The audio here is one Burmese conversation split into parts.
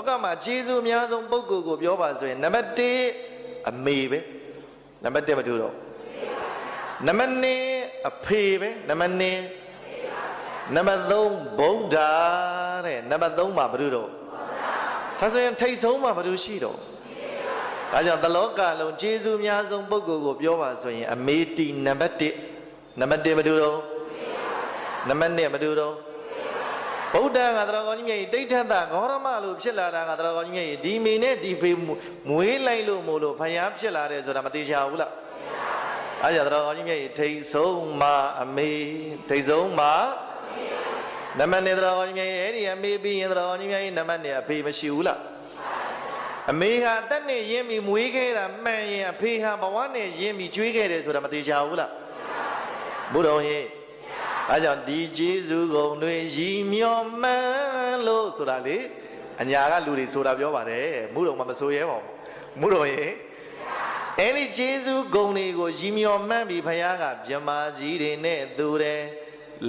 ကမှာကျေးဇူးအများဆုံးပုဂ္ဂိုလ်ကိုပြောပါဆိုရင်နံပါတ်1အမေပဲနံပါတ်1မတူတော့နံပါတ်2အဖေပဲနံပါတ်2နံပါတ်3ဗုဒ္ဓတဲ့နံပါတ်3မှာဘာလို့တော့ဒါဆိုရင်ထိတ်ဆုံးမှာဘာလို့ရှိတော့ဒါကြောင့်သလောကလုံးကျေးဇူးအများဆုံးပုဂ္ဂိုလ်ကိုပြောပါဆိုရင်အမေတီနံပါတ်1နံပါတ်1ဘာလို့တော့နံပါတ်2ဘာလို့တော့ဗုဒ္ဓကသရဂောကြီးမြတ်တိဋ္ဌတဂေါရမလို့ဖြစ်လာတာကသရဂောကြီးမြတ်ဒီမိနဲ့ဒီဖေမွေးလိုက်လို့မို့လို့ဖယားဖြစ်လာတယ်ဆိုတာမသိချဘူးလားအားကြောင့်သရဂောကြီးမြတ်ထိတ်ဆုံးမှာအမေထိတ်ဆုံးမှာနမနဲ့သရဂောကြီးမြတ်အဲ့ဒီအမေပြီးရင်သရဂောကြီးမြတ်နမနဲ့အဖေမရှိဘူးလားအမေဟာအသက်နဲ့ရင်းပြီးမွေးခဲ့တာမှန်ရင်အဖေဟာဘဝနဲ့ရင်းပြီးကျွေးခဲ့တယ်ဆိုတာမသိချဘူးလားဘုရားရဲ့အဲကြောင့်ဒီကျေးဇူးကုန်တွေရည်မျောမှန်းလို့ဆိုတာလေအညာကလူတွေဆိုတာပြောပါတယ်မှုတော်မှမဆိုရဲပါဘူးမှုတော်ရဲ့အဲ့ဒီကျေးဇူးကုန်တွေကိုရည်မျောမှန်းပြီးဘုရားကမြမကြီးတွေနဲ့သူတယ်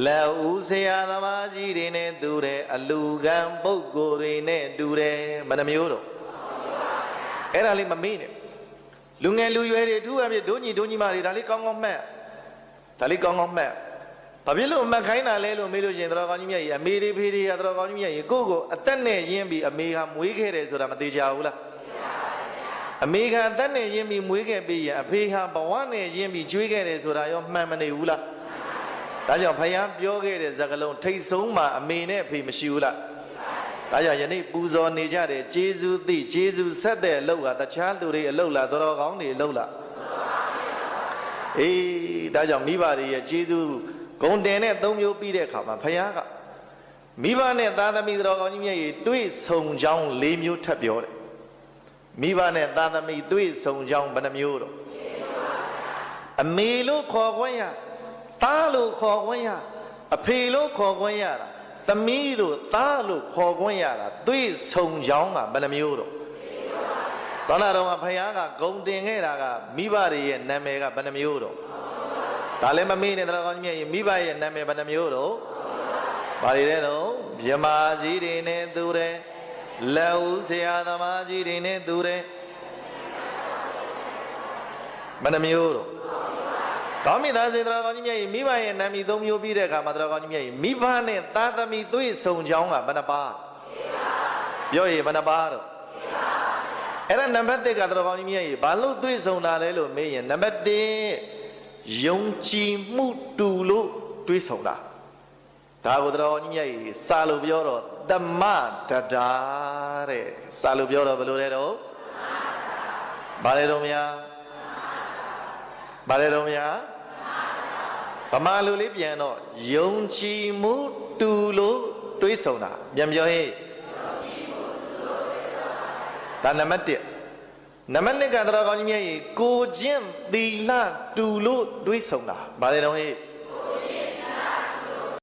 လက်ဦးဆရာသမားကြီးတွေနဲ့တူတယ်အလူကံပုဂ္ဂိုလ်တွေနဲ့တူတယ်မနှမျိုးတော့အဲ့ဒါလေးမမေ့နဲ့လူငယ်လူရွယ်တွေအထူးအဖြစ်ဒုညီမတွေဒါလေးကောင်းကောင်းမှတ်ဒါလေးကောင်းကောင်းမှတ်ဘာဖြစ်လို့မှတ်ခိုင်းတာလဲလို့မေးလို့ရှင်သတော်ကောင်းကြီးမြတ်ကြီးအမေတွေဖေတွေကသတော်ကောင်းကြီးမြတ်ကြီးကိုယ့်ကိုအသက်နဲ့ရင်းပြီးအမေကမွေးခဲ့တယ်ဆိုတာမသိကြဘူးလားအမေကအသက်နဲ့ရင်းပြီးမွေးခဲ့ပြီးရင်အဖေဟာဘဝနဲ့ရင်းပြီးကျွေးခဲ့တယ်ဆိုတာရောမှန်မနေဘူးလားဒါကြောင့်ဘုရားပြောခဲ့တဲ့စကားလုံးထိတ်ဆုံးမှာအမေနဲ့အဖေမရှိဘူးလားဒါကြောင့်ယနေ့ပူဇော်နေကြတဲ့ကျေးဇူးသိကျေးဇူးဆက်တဲ့အလုပ်ကတခြားသူတွေအလုပ်လားသတော်ကောင်းတွေအလုပ်လားအေးဒါကြောင့်မိဘတွေရဲ့ကျေးဇူးဂုံတင်နဲ့3မျိုးပြီးတဲ့အခါမှာဘုရားကမိဘနဲ့သားသမီးတော်ကောင်းကြီးမြတ်ကြီးတွေ့ဆုံကြောင်း4မျိုးထပ်ပြောတယ်မိဘနဲ့သားသမီးတွေ့ဆုံကြောင်းဘယ်နှမျိုးတော့အမေလို့ခေါ်ခွင့်ရသားလို့ခေါ်ခွင့်ရအဖေလို့ခေါ်ခွင့်ရတာသမီးလို့သားလို့ခေါ်ခွင့်ရတာတွေ့ဆုံကြောင်းကဘယ်နှမျိုးတော့သောနာတော်ကဘုရားကဂုံတင်ခဲ့တာကမိဘတွေရဲ့နာမည်ကဘယ်နှမျိုးတော့ဒါလည်းမမေ့နဲ့တော်ကောင်းကြီးမိဘရဲ့နာမည်ဘယ်နှမျိုးတော့ဘာတွေလဲတော့မြမကြီးတွေနဲ့သူတယ်လက်ဦးဆရာသမားကြီးတွေနဲ့သူတယ်ဘယ်နှမျိုးတော့ကောင်းပြီသားစေတော်ကောင်းကြီးမြတ်မိဘရဲ့နာမည်3မျိုးပြီးတဲ့အခါမှာတော်ကောင်းကြီးမြတ်မိဘနဲ့သားသမီးတွေ့ဆုံကြောင်းကဘယ်နှပါပြောရဘယ်နှပါတော့အဲ့ဒါနံပါတ်1ကတော်ကောင်းကြီးမြတ်ဘာလို့တွေ့ဆုံတာလဲလို့မေးရင်နံပါတ်1ယုံကြည်မှုတူလို့တွေးဆောင်တာဒါကိုတော်ကြီးမြတ်ကြီးစာလို့ပြောတော့သမတတာတဲ့စာလို့ပြောတော့ဘယ်လိုလဲတော့ဘာလဲတော့များဘာလဲတော့များဗမာလူလေးပြန်တော့ယုံကြည်မှုတူလို့တွေးဆောင်တာပြန်ပြောဟေ့ဒါနံပါတ်1နံပါတ်2ကတော်ကောင်းကြီးမြတ်ကြီးကိုချင်းသီလတူလို့တွေးဆုံတာဗါလေတော့ဟေ့